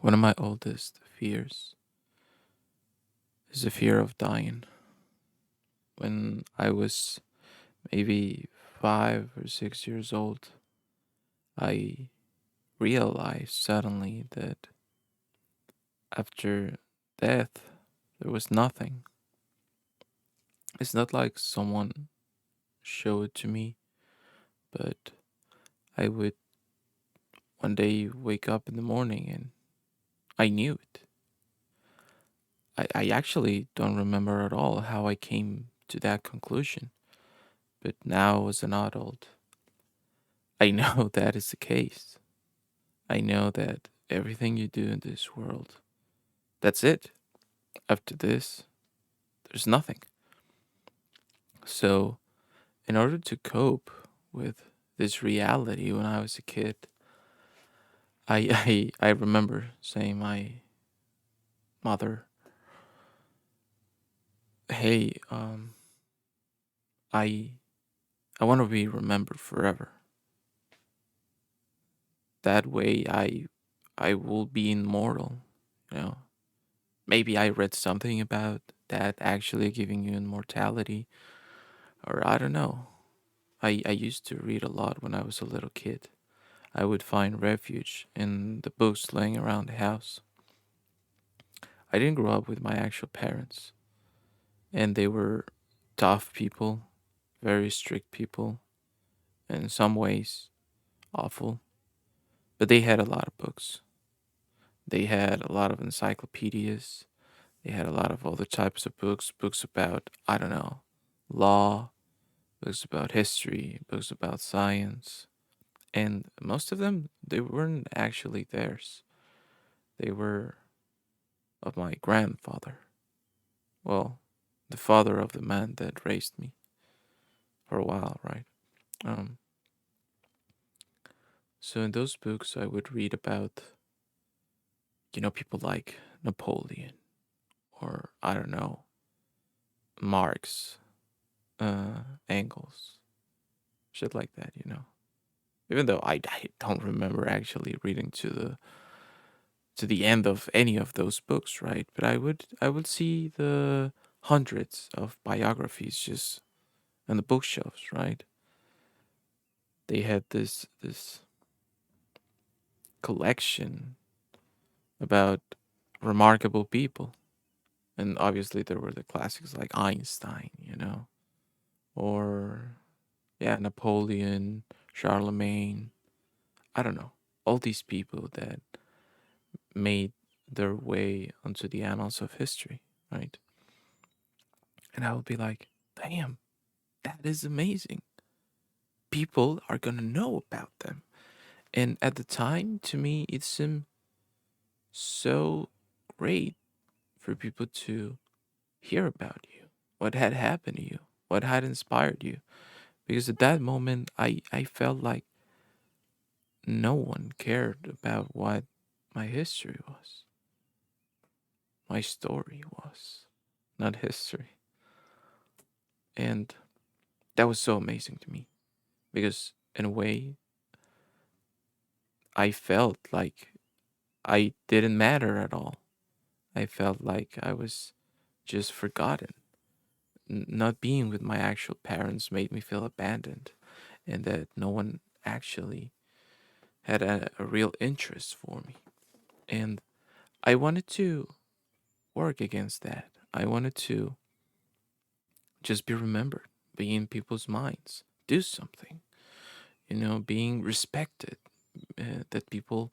One of my oldest fears is the fear of dying. When I was maybe 5 or 6 years old, I realized suddenly that after death, there was nothing. It's not like someone showed it to me, but I would one day wake up in the morning and I knew it. I actually don't remember at all how I came to that conclusion, but now as an adult, I know that is the case. I know that everything you do in this world, that's it. After this, there's nothing. So, in order to cope with this reality when I was a kid, I remember saying my mother, "Hey, I I want to be remembered forever. That way, I will be immortal. You know, maybe I read something about that actually giving you immortality, or I don't know. I used to read a lot when I was a little kid. I would find refuge in the books laying around the house. I didn't grow up with my actual parents, and they were tough people, very strict people, and in some ways awful. But they had a lot of books. They had a lot of encyclopedias. They had a lot of other types of books, books about, I don't know, law, books about history, books about science. And most of them, they weren't actually theirs. They were of my grandfather. Well, the father of the man that raised me for a while, right? Um, so in those books, I would read about, people like Napoleon or, I don't know, Marx, Engels, shit like that. Even though I don't remember actually reading to the end of any of those books, right? But I would see the hundreds of biographies just on the bookshelves, right? They had this collection about remarkable people, and obviously there were the classics like Einstein, or yeah, Napoleon, Charlemagne. I don't know, all these people that made their way onto the annals of history, right? And I would be like, damn, that is amazing. People are gonna know about them. And at the time, to me, it seemed so great for people to hear about you, what had happened to you, what had inspired you. Because at that moment, I felt like no one cared about what my history was, my story was, not history. And that was so amazing to me because, in a way, I felt like I didn't matter at all. I felt like I was just forgotten. Not being with my actual parents made me feel abandoned and that no one actually had a real interest for me. And I wanted to work against that. I wanted to just be remembered, be in people's minds, do something, being respected, that people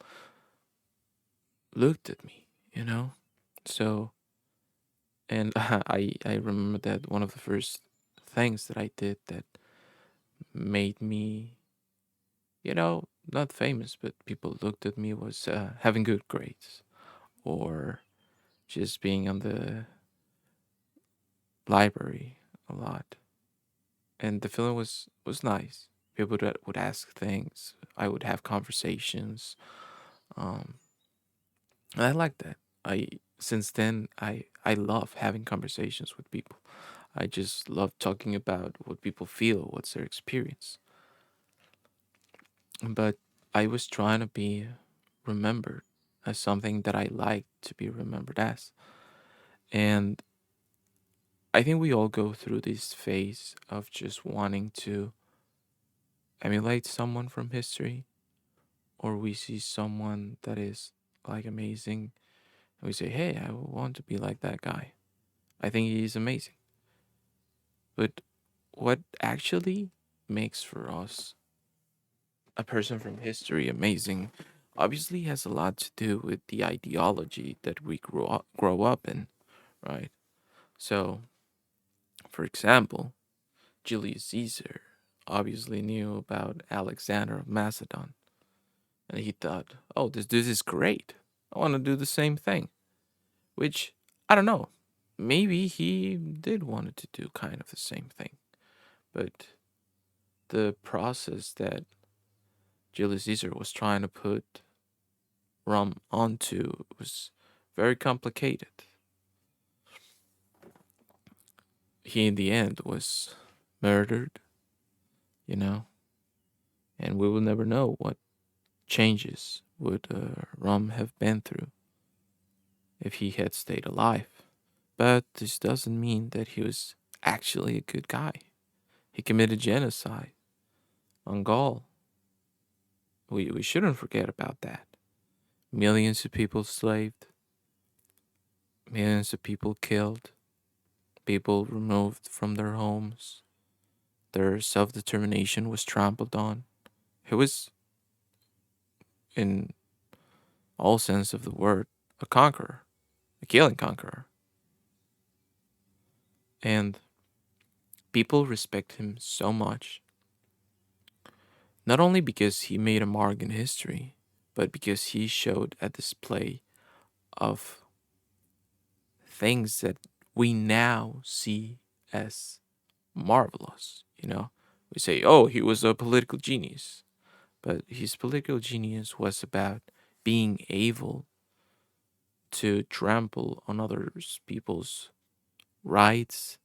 looked at me. So, and I remember that one of the first things that I did that made me, not famous, but people looked at me was having good grades or just being on the library a lot. And the feeling was nice. People that would ask things. I would have conversations. Um, and I like that. I Since then I love having conversations with people. I just love talking about what people feel, what's their experience. But I was trying to be remembered as something that I like to be remembered as. And I think we all go through this phase of just wanting to emulate someone from history, or we see someone that is like amazing and we say, hey, I want to be like that guy. I think he is amazing. But what actually makes for us a person from history amazing obviously has a lot to do with the ideology that we grow up in, right? So, for example, Julius Caesar obviously knew about Alexander of Macedon, and he thought, "Oh, this is great. I want to do the same thing." Which I don't know. Maybe he did wanted to do kind of the same thing, but the process that Julius Caesar was trying to put Rome onto was very complicated. He, in the end, was murdered, you know, and we will never know what changes would Rome have been through if he had stayed alive. But this doesn't mean that he was actually a good guy. He committed genocide on Gaul. We shouldn't forget about that. Millions of people slaved, millions of people killed, people removed from their homes, their self determination was trampled on. He was, in all sense of the word, a conqueror, a killing conqueror. And people respect him so much, not only because he made a mark in history, but because he showed a display of things that we now see as marvelous. We say, oh, he was a political genius, but his political genius was about being able to trample on other people's rights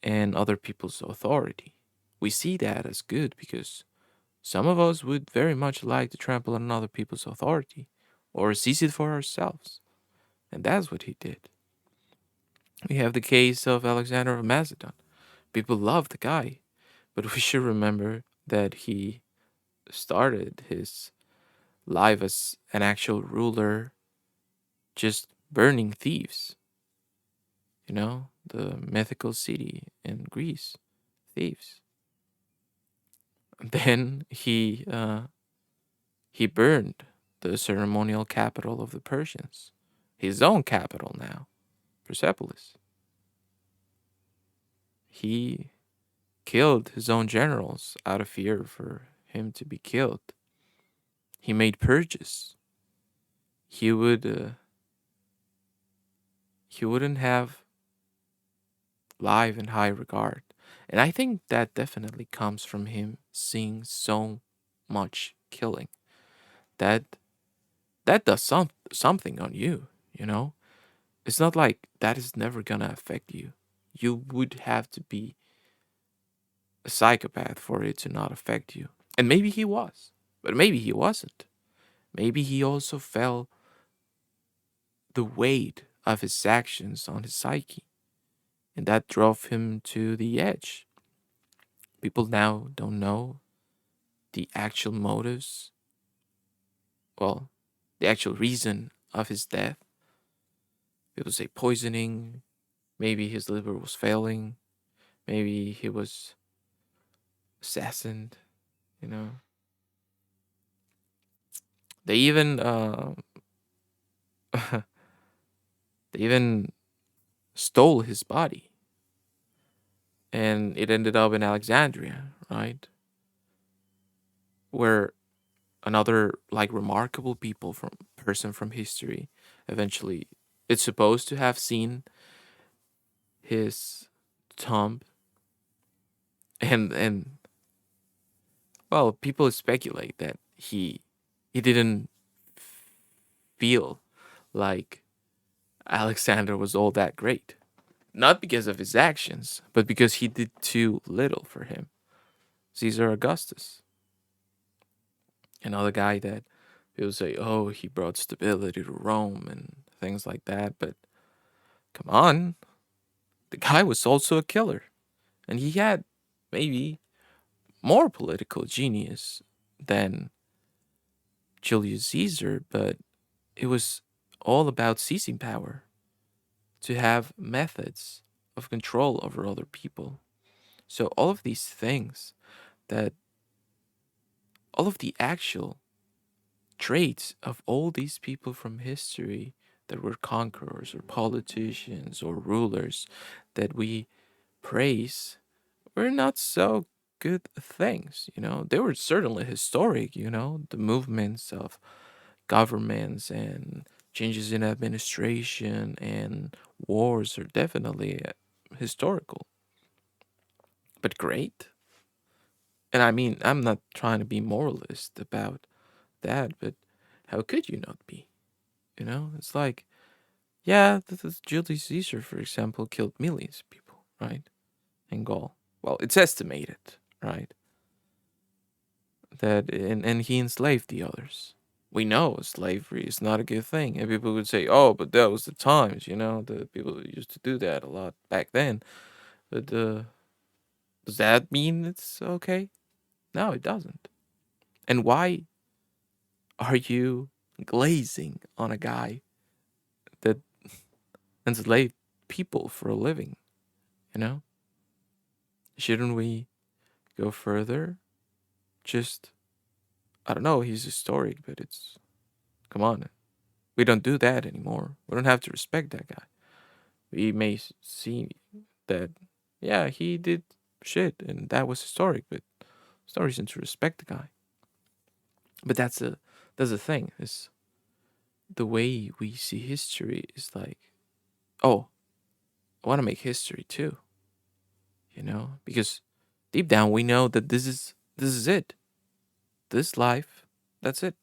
and other people's authority. We see that as good because some of us would very much like to trample on other people's authority or seize it for ourselves. And that's what he did. We have the case of Alexander of Macedon. People love the guy, but we should remember that he started his life as an actual ruler just burning thieves. The mythical city in Greece, Thebes. Then he burned the ceremonial capital of the Persians, his own capital now, Persepolis. He killed his own generals out of fear for him to be killed. He made purges. He would he wouldn't have life in high regard. And I think that definitely comes from him seeing so much killing. That that does something on you, you know? It's not like that is never gonna affect you. You would have to be a psychopath for it to not affect you. And maybe he was, but maybe he wasn't. Maybe he also felt the weight of his actions on his psyche, and that drove him to the edge. People now don't know the actual motives, well, the actual reason of his death. People say poisoning, maybe his liver was failing, maybe he was assassinated, you know. They even they even stole his body, and it ended up in Alexandria, right? Where another like remarkable people from person from history eventually it's supposed to have seen his tomb, and well, people speculate that he didn't feel like Alexander was all that great, not because of his actions but because he did too little for him. Caesar Augustus, another guy that People say, oh, he brought stability to Rome and things like that. But come on, the guy was also a killer. And he had maybe more political genius than Julius Caesar, but it was all about seizing power, to have methods of control over other people. So, all of these things that all of the actual traits of all these people from history that were conquerors or politicians or rulers that we praise were not so good things. They were certainly historic. The movements of governments and changes in administration and wars are definitely historical, but great. And I mean, I'm not trying to be moralist about that, but how could you not be? It's like, yeah, this Julius Caesar, for example, killed millions of people, right? In Gaul. Well, it's estimated, right? And he enslaved the others. We know slavery is not a good thing. And people would say, oh, but that was the times, the people used to do that a lot back then. But does that mean it's okay? No, it doesn't. And why are you glazing on a guy that enslaved people for a living? You know? Shouldn't we go further? Just, I don't know, he's historic, but it's, come on. We don't do that anymore. We don't have to respect that guy. We may see that, yeah, he did shit and that was historic, but there's no reason to respect the guy. But that's the thing, is the way we see history is like, oh, I want to make history too, because deep down we know that this is it. This life, that's it.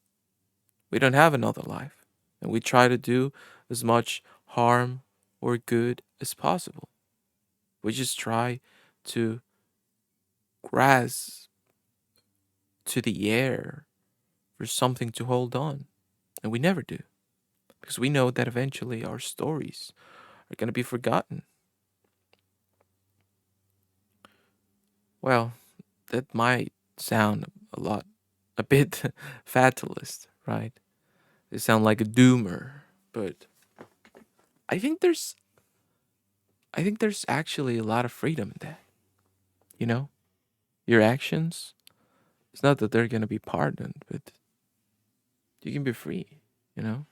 We don't have another life. And we try to do as much harm or good as possible. We just try to grasp to the air for something to hold on. And we never do. Because we know that eventually our stories are going to be forgotten. Well, that might sound a bit fatalist, right? They sound like a doomer, but I think there's I think there's actually a lot of freedom in that. You know, your actions. It's not that they're gonna be pardoned, but you can be free. You know,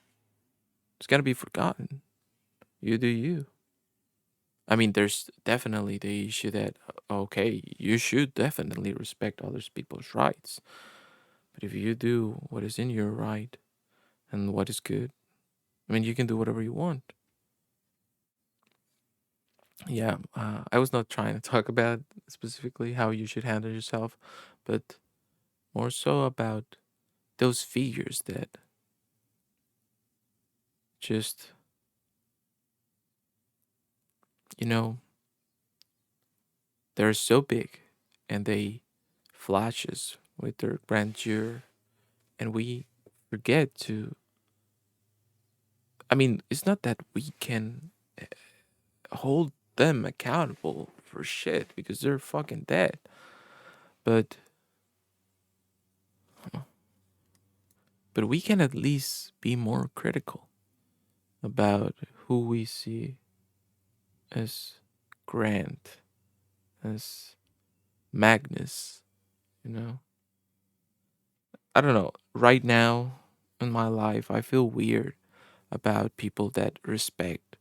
it's gonna be forgotten. You do you. I mean, there's definitely the issue that okay, you should definitely respect others people's rights. But if you do what is in your right and what is good, I mean, you can do whatever you want. Yeah, I was not trying to talk about specifically how you should handle yourself, but more so about those figures that just, you know, they're so big and they flashes with their grandeur, and we forget to. I mean, it's not that we can hold them accountable for shit because they're fucking dead, but we can at least be more critical about who we see as Grant, as Magnus, you know? I don't know. Right now in my life, I feel weird about people that respect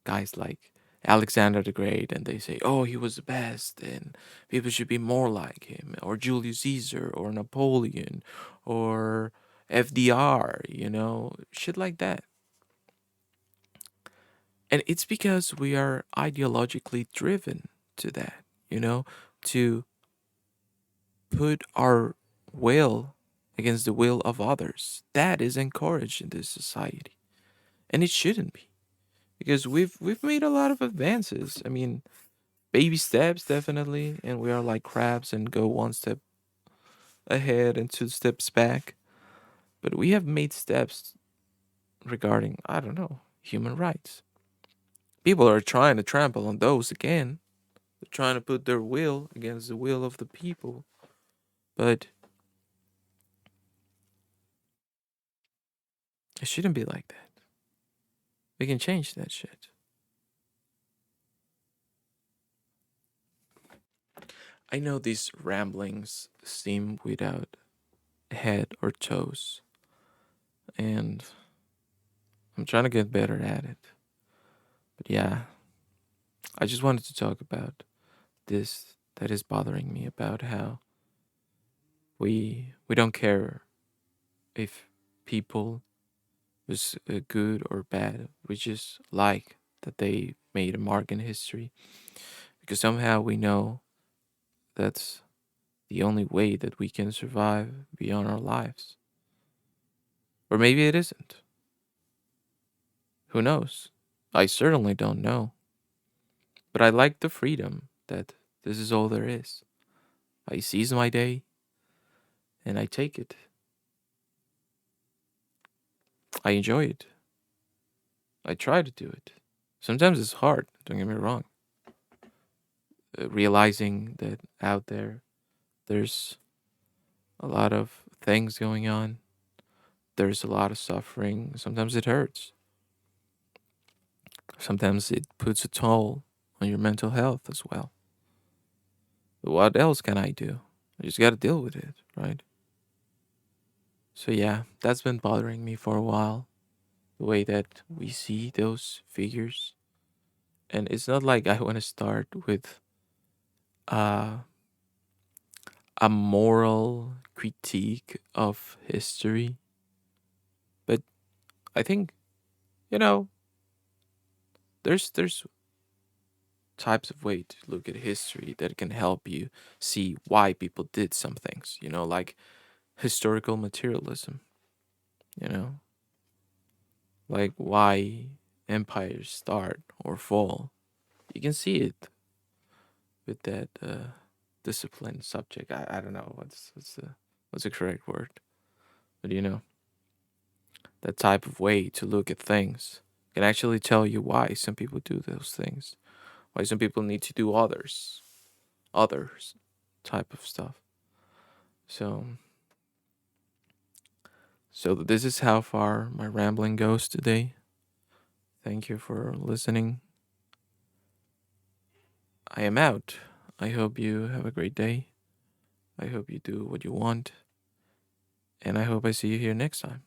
guys like Alexander the Great and they say, oh, he was the best and people should be more like him, or Julius Caesar, or Napoleon, or FDR, shit like that. And it's because we are ideologically driven to that, to put our will against the will of others. That is encouraged in this society. And it shouldn't be. Because we've made a lot of advances. I mean, baby steps definitely, and we are like crabs and go one step ahead and two steps back. But we have made steps regarding, I don't know, human rights. People are trying to trample on those again. They're trying to put their will against the will of the people. But it shouldn't be like that. We can change that shit. I know these ramblings seem without head or toes, and I'm trying to get better at it. But yeah, I just wanted to talk about this that is bothering me about how we don't care if people was good or bad. We just like that they made a mark in history because somehow we know that's the only way that we can survive beyond our lives. Or maybe it isn't. Who knows? I certainly don't know. But I like the freedom that this is all there is. I seize my day and I take it. I enjoy it. I try to do it. Sometimes it's hard, don't get me wrong. Realizing that out there, there's a lot of things going on, there's a lot of suffering. Sometimes it hurts. Sometimes it puts a toll on your mental health as well. But what else can I do? I just gotta deal with it, right? So, yeah, that's been bothering me for a while. The way that we see those figures. And it's not like I want to start with uh, a moral critique of history, but I think, you know, there's types of way to look at history that can help you see why people did some things, like historical materialism, you know, like why empires start or fall. You can see it with that discipline subject. I don't know what's the correct word, but that type of way to look at things can actually tell you why some people do those things, why some people need to do others type of stuff. So so this is how far my rambling goes today. Thank you for listening. I am out. I hope you have a great day. I hope you do what you want, and I hope I see you here next time.